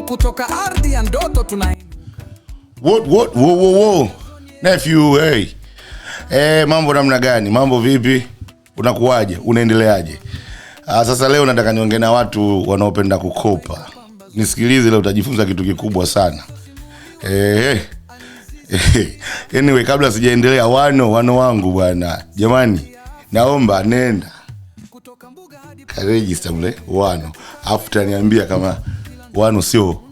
kutoka ardhi ya ndoto tunaenda. Whoa. Nephew, hey. Mambo namna gani? Mambo vipi? Unakuaje? Unaendeleaje? Sasa leo nataka niongee na watu wanaopenda kukopa. Nisikilize leo, utajifunza kitu kikubwa sana. Anyway, kabla sijaendelea, wano wangu bwana. Jamani, naomba nenda register mle wano. Afu niambia kama wano sio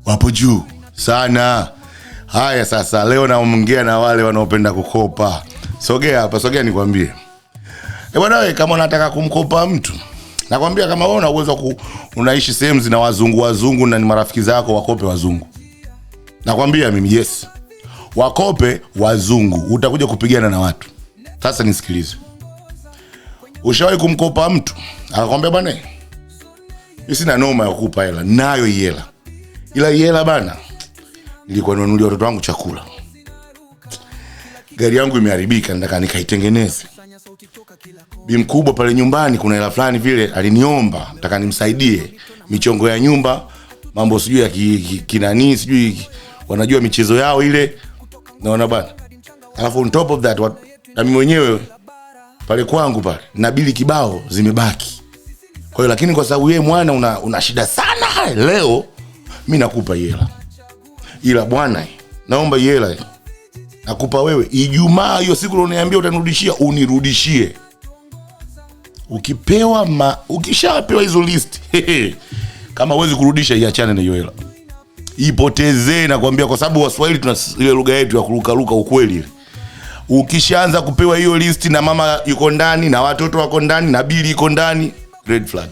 wapo juu sana. Haya, sasa leo naongea na wale wanaopenda kukopa. Sogea hapa, sogea nikwambie. Bwana wewe, kama unataka kumkopa mtu, nakwambia kama wewe una uwezo unaishi sehemu zina wazungu na ni marafiki zako, wakope wazungu. Nakwambia mimi, yes. Wakope wazungu, utakuja kupigana na watu. Sasa nisikilize. Ushawahi kumkopa mtu, akakwambia bwana, mimi sina noma ya kukupa hela, nayo hela. Ila hela bana, nilikuwa nanunulia watoto wangu chakula. Gari yangu imeharibika, nataka nikaitengeneze. Bi mkubwa pale nyumbani kuna hela fulani vile aliniomba, nataka nimsaidie michongo ya nyumba, mambo sijui ya kinani, sijui wanajua michezo yao ile. Naona bana. Alafu on top of that, na mimi mwenyewe pale kwangu pale na bili kibao zimebaki. Kwa hiyo lakini kwa sababu yeye mwana una shida sana, leo mimi nakupa hela. Ila bwana, naomba hela nakupa wewe Ijumaa hiyo siku unaniambia utanirudishia, unirudishie. Ukishapewa hizo list, kama huwezi kurudisha, iachane na hiyo hela. Ipotezee, nakwambia, kwa sababu Waswahili tuna ile lugha yetu ya kuruka ukweli ile. Ukishaanza kupewa hiyo list na mama yuko ndani na watoto wako ndani na bili iko ndani, red flag.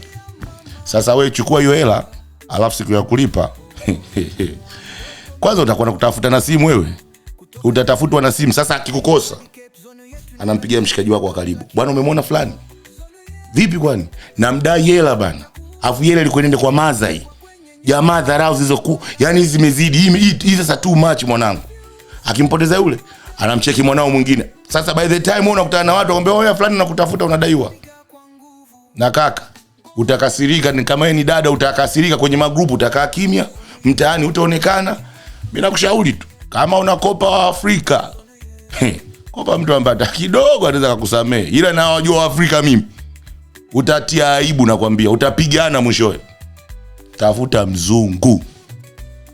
Sasa wewe chukua hiyo hela, alafu siku ya kulipa kwanza utakuwa nakutafuta na simu wewe. Utatafutwa na simu. Sasa akikukosa, anampigia mshikaji wako wa karibu. Bwana, umemwona fulani? Vipi kwani? Namdai hela bana. Afu hela ilikuwa inaenda kwa Mazai. Jamaa dharau hizo yani hizi zimezidi. Hii sasa too much mwanangu. Akimpoteza yule, anamcheki mwanao mwingine. Sasa by the time wewe unakutana na watu wakwambia wewe fulani nakutafuta, unadaiwa. Na kaka, utakasirika. Ni kama ni dada, utakasirika kwenye magrupu, utakaa kimya, mtaani utaonekana. Mimi nakushauri tu, kama unakopa wa Afrika, kopa mtu ambaye kidogo anaweza kukusamea. Ila na wajua wa Afrika mimi, utatia aibu nakwambia, utapigana mwishowe. Tafuta mzungu,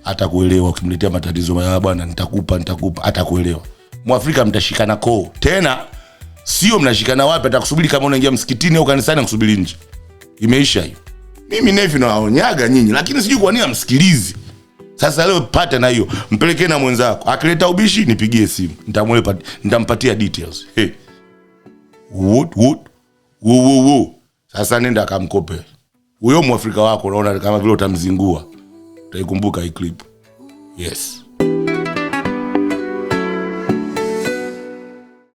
atakuelewa. Ukimletea matatizo ya bwana, nitakupa, atakuelewa. Mwafrika mtashikana koo. Tena sio mnashikana wapi, atakusubiri kama unaingia msikitini au kanisani, kusubiri nje. Imeisha hiyo. Mimi Nevi nawaonyaga nyinyi, lakini sijui kwa nini amsikilizi. Sasa leo pata na hiyo, mpelekee na mwenzako. Akileta ubishi, nipigie simu. Nitampatia details. What? Sasa nenda akamkope. Huyo Mwafrika wako unaona kama vile utamzingua. Utaikumbuka hii clip. Yes.